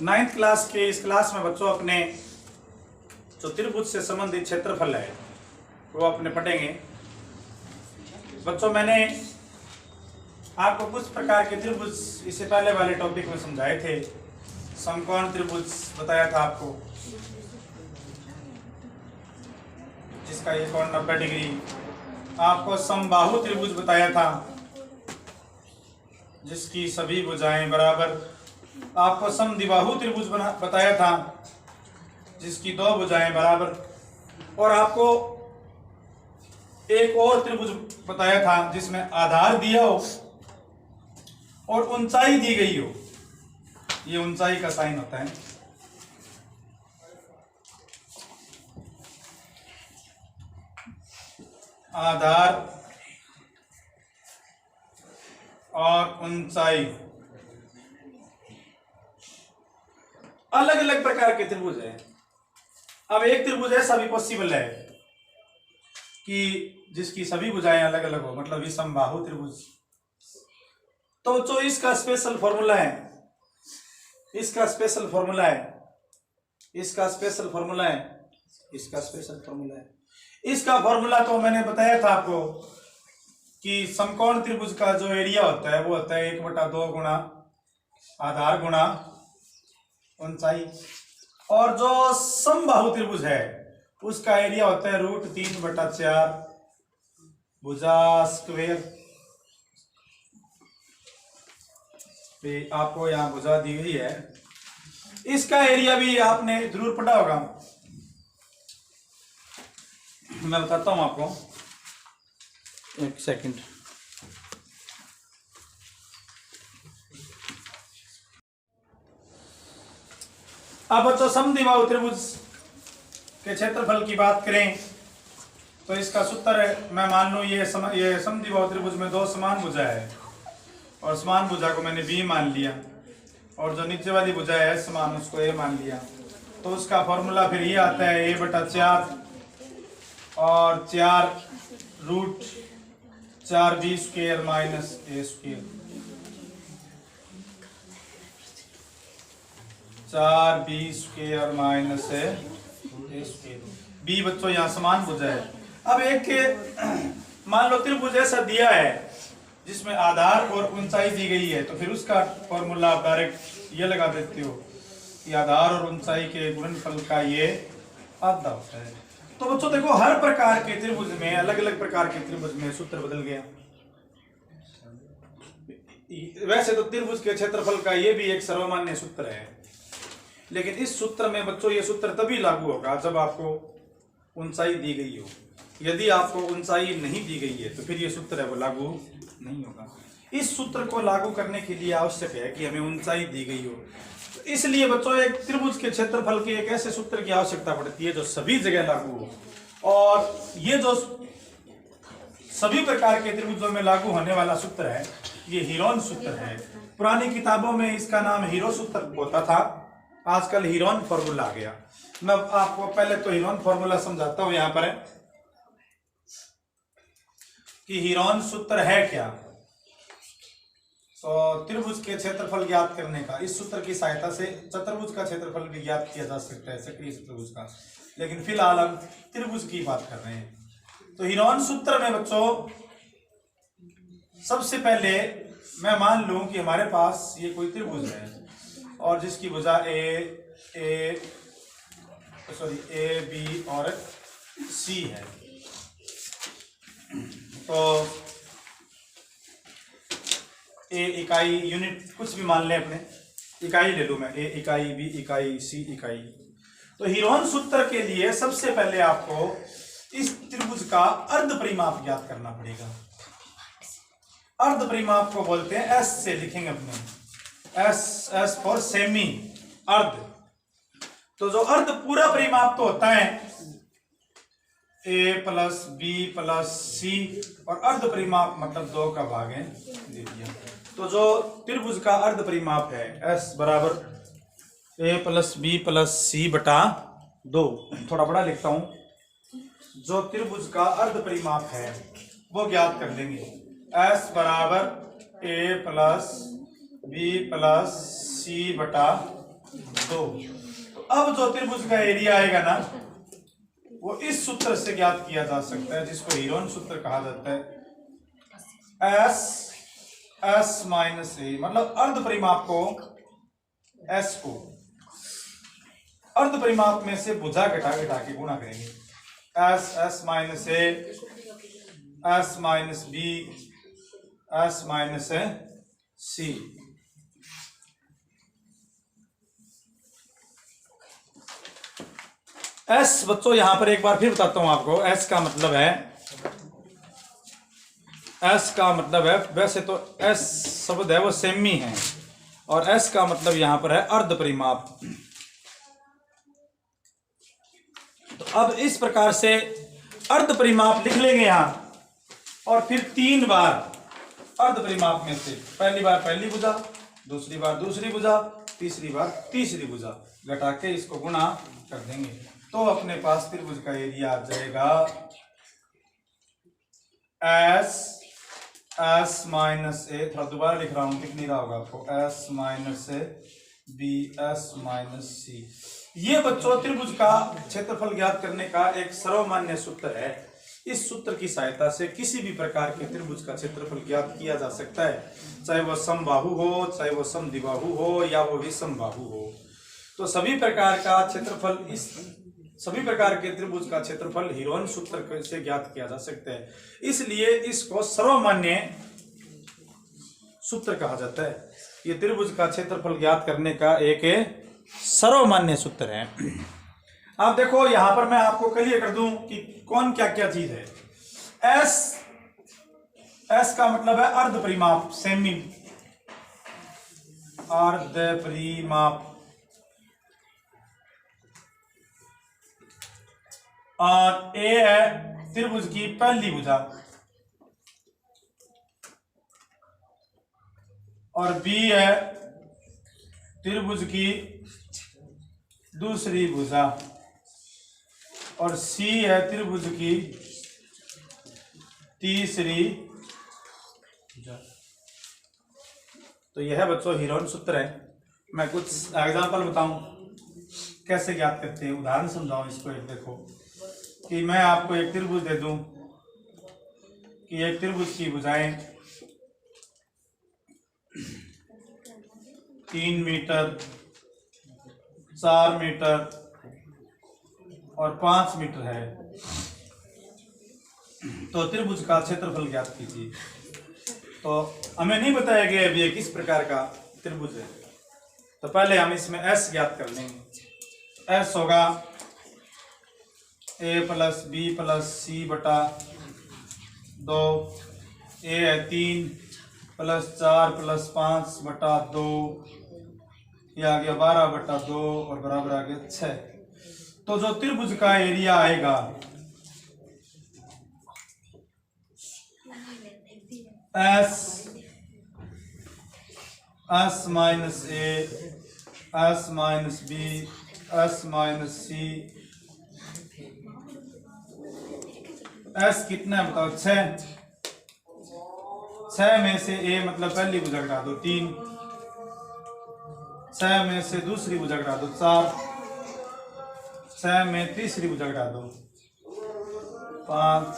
9th class के इस class में बच्चों अपने जो त्रिभुज से संबंधित क्षेत्रफल है वो अपने पढ़ेंगे। बच्चों मैंने आपको कुछ प्रकार के त्रिभुज इससे पहले वाले टॉपिक में समझाए थे। समकोण त्रिभुज बताया था आपको, जिसका ये कोण 90 डिग्री। आपको समबाहु त्रिभुज बताया था, जिसकी सभी भुजाएं बराबर। आपको समद्विबाहु त्रिभुज बताया था, जिसकी दो भुजाएं बराबर। और आपको एक और त्रिभुज बताया था जिसमें आधार दिया हो और ऊंचाई दी गई हो। ये ऊंचाई का साइन होता है। आधार और ऊंचाई अलग अलग प्रकार के त्रिभुज है। अब एक त्रिभुज ऐसा भी पॉसिबल है कि जिसकी सभी भुजाएं अलग अलग हो, मतलब समबाहु त्रिभुज। तो जो इसका स्पेशल फॉर्मूला है, इसका स्पेशल फॉर्मूला है, इसका स्पेशल फॉर्मूला है, इसका स्पेशल फॉर्मूला है। इसका फॉर्मूला तो मैंने बताया था आपको कि समकोण त्रिभुज का जो एरिया होता है वो होता है 1/2 गुणा आधार गुणा ऊंचाई। और जो समबाहु त्रिभुज है उसका एरिया होता है √3/4 भुजा स्क्वायर। आपको यहाँ भुजा दी गई है, इसका एरिया भी आपने जरूर पढ़ा होगा। मैं बताता हूं आपको, एक सेकंड। अब बच्चों समद्विबाहु त्रिभुज के क्षेत्रफल की बात करें तो इसका सूत्र है, मैं मान लूं ये समद्विबाहु त्रिभुज में दो समान भुजा है और समान भुजा को मैंने B मान लिया और जो नीचे वाली भुजा है समान उसको A मान लिया। तो उसका फॉर्मूला फिर ये आता है A/4 और 4√4B² minus A²। 4B² minus A²। B बच्चों यहाँ समान भुजा है। अब एक मान लो त्रिभुज ऐसा दिया है जिसमें आधार और ऊंचाई दी गई है, तो फिर उसका फॉर्मूला आप डायरेक्ट ये लगा देते हो कि आधार और ऊंचाई के गुणनफल का ये आधा होता है। तो बच्चों देखो, हर प्रकार के त्रिभुज में, अलग अलग प्रकार के त्रिभुज में सूत्र बदल गया। वैसे तो त्रिभुज के क्षेत्रफल का ये भी एक सर्वमान्य सूत्र है, लेकिन इस सूत्र में बच्चों ये सूत्र तभी लागू होगा जब आपको ऊंचाई दी गई हो। यदि आपको ऊंचाई नहीं दी गई है तो फिर ये सूत्र है वो लागू नहीं होगा। इस सूत्र को लागू करने के लिए आवश्यक है कि हमें ऊंचाई दी गई हो। तो इसलिए बच्चों एक त्रिभुज के क्षेत्रफल के एक ऐसे सूत्र की आवश्यकता पड़ती है जो सभी जगह लागू हो। और ये जो सभी प्रकार के त्रिभुजों में लागू होने वाला सूत्र है ये हीरोन सूत्र है। पुरानी किताबों में इसका नाम हीरो सूत्र होता था, आजकल हीरोन फॉर्मूला आ गया। मैं आपको पहले तो हीरोन फॉर्मूला समझाता हूं यहाँ पर कि हीरोन सूत्र है क्या। तो त्रिभुज के क्षेत्रफल ज्ञात करने का इस सूत्र की सहायता से चतुर्भुज का क्षेत्रफल भी ज्ञात किया जा सकता है, सक्रिय चतुर्भुज का, लेकिन फिलहाल हम त्रिभुज की बात कर रहे हैं। तो हीरोन सूत्र में बच्चों सबसे पहले मैं मान लूं कि हमारे पास ये कोई त्रिभुज है और जिसकी भुजा A, B और C है। तो A इकाई यूनिट कुछ भी मान लें, अपने इकाई ले लूं मैं, A इकाई, B इकाई, C इकाई। तो हीरोन सूत्र के लिए सबसे पहले आपको इस त्रिभुज का अर्ध परिमाप ज्ञात करना पड़ेगा। अर्ध परिमाप को बोलते हैं, S से लिखेंगे अपने, S फॉर सेमी, अर्ध। तो जो अर्ध पूरा परिमाप तो होता है A + B + C और अर्ध परिमाप मतलब 2 का भाग है दे दिया। तो जो त्रिभुज का अर्ध परिमाप है S बराबर A + B + C/2। थोड़ा बड़ा लिखता हूं। जो त्रिभुज का अर्ध परिमाप है वो ज्ञात कर लेंगे। S बराबर A + B + C सी बटा 2। तो अब जो त्रिभुज का एरिया आएगा ना वो इस सूत्र से ज्ञात किया जा सकता है, जिसको हीरोन सूत्र कहा जाता है। एस माइनस ए, मतलब अर्ध परिमाप को, एस को अर्ध परिमाप में से भुजा घटा घटा के गुणा करेंगे। S minus A, S minus B, S minus C. S बच्चों यहां पर एक बार फिर बताता हूं आपको, एस का मतलब है, एस का मतलब है, वैसे तो एस शब्द है वो सेमी है, और एस का मतलब यहां पर है अर्ध परिमाप। तो अब इस प्रकार से अर्ध परिमाप लिख लेंगे यहां, और फिर 3 बार अर्ध परिमाप में से पहली बार पहली भुजा, दूसरी बार दूसरी भुजा, तीसरी बार तीसरी भुजा घटा के इसको गुणा कर देंगे, तो अपने पास त्रिभुज का एरिया आ जाएगा एस माइनस ए, थोड़ा दोबारा लिख रहा हूं, लिख नहीं रहा होगा आपको, S minus A B, S minus C. ये बच्चों त्रिभुज का क्षेत्रफल ज्ञात करने का एक सर्वमान्य सूत्र है। इस सूत्र की सहायता से किसी भी प्रकार के त्रिभुज का क्षेत्रफल ज्ञात किया जा सकता है, चाहे वो समबाहु हो, चाहे वो समद्विबाहु हो, या वो विषमबाहु हो। तो सभी प्रकार का क्षेत्रफल, इस सभी प्रकार के त्रिभुज का क्षेत्रफल हीरोन सूत्र से ज्ञात किया जा सकता है, इसलिए इसको सर्वमान्य सूत्र कहा जाता है। ये त्रिभुज का क्षेत्रफल ज्ञात करने का एक सर्वमान्य सूत्र है। अब देखो यहां पर मैं आपको क्लियर कर दूं कि कौन क्या क्या चीज है। एस का मतलब है अर्ध परिमाप, सेमी, अर्ध परिमाप। और ए है त्रिभुज की पहली भुजा, और बी है त्रिभुज की दूसरी भुजा, और सी है त्रिभुज की तीसरी भुजा। तो यह बच्चों हीरोन सूत्र है। मैं कुछ एग्जांपल बताऊं कैसे ज्ञात करते हैं, उदाहरण समझाऊं इसको। एक देखो कि मैं आपको एक त्रिभुज दे दूं कि एक त्रिभुज की भुजाएं 3 मीटर, 4 मीटर और 5 मीटर है, तो त्रिभुज का क्षेत्रफल ज्ञात कीजिए। तो हमें नहीं बताया गया अभी ये किस प्रकार का त्रिभुज है, तो पहले हम इसमें एस ज्ञात कर लेंगे। एस होगा ए प्लस बी प्लस सी बटा 2। ए है 3 प्लस 4 प्लस 5 बटा 2, ये आ गया 12 बटा 2 और बराबर आ गया 6। तो जो त्रिभुज का एरिया आएगा S minus A, S minus B, S minus C. S कितना है बताओ? 6। 6 में से ए मतलब पहली भुजा घटा दो 3, 6 में से दूसरी भुजा घटा दो 4, 6 में तीसरी भुजा घटा दो 5,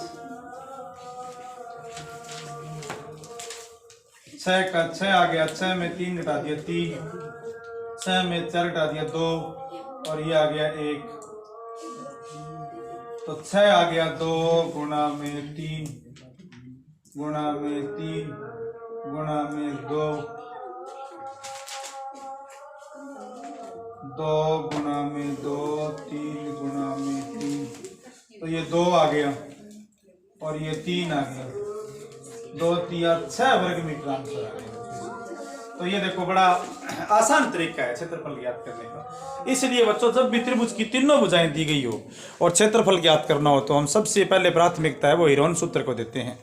6 का 6 आ गया, 6 में 3 घटा दिया 3, 6 में 4 घटा दिया 2 और ये आ गया 1। तो 6 आ गया 2 गुणा में 3 गुणा में 3 गुणा में 2, 2 गुणा में 2, 3 गुणा में 3, तो ये 2 आ गया और ये 3 आ गया, 2 3 6 वर्ग मीटर आंसर आ गया। तो ये देखो बड़ा आसान तरीका है क्षेत्रफल ज्ञात करने का। इसलिए बच्चों जब भी त्रिभुज की तीनों भुजाएं दी गई हो और क्षेत्रफल ज्ञात करना हो तो हम सबसे पहले प्राथमिकता है वो हीरोन सूत्र को देते हैं।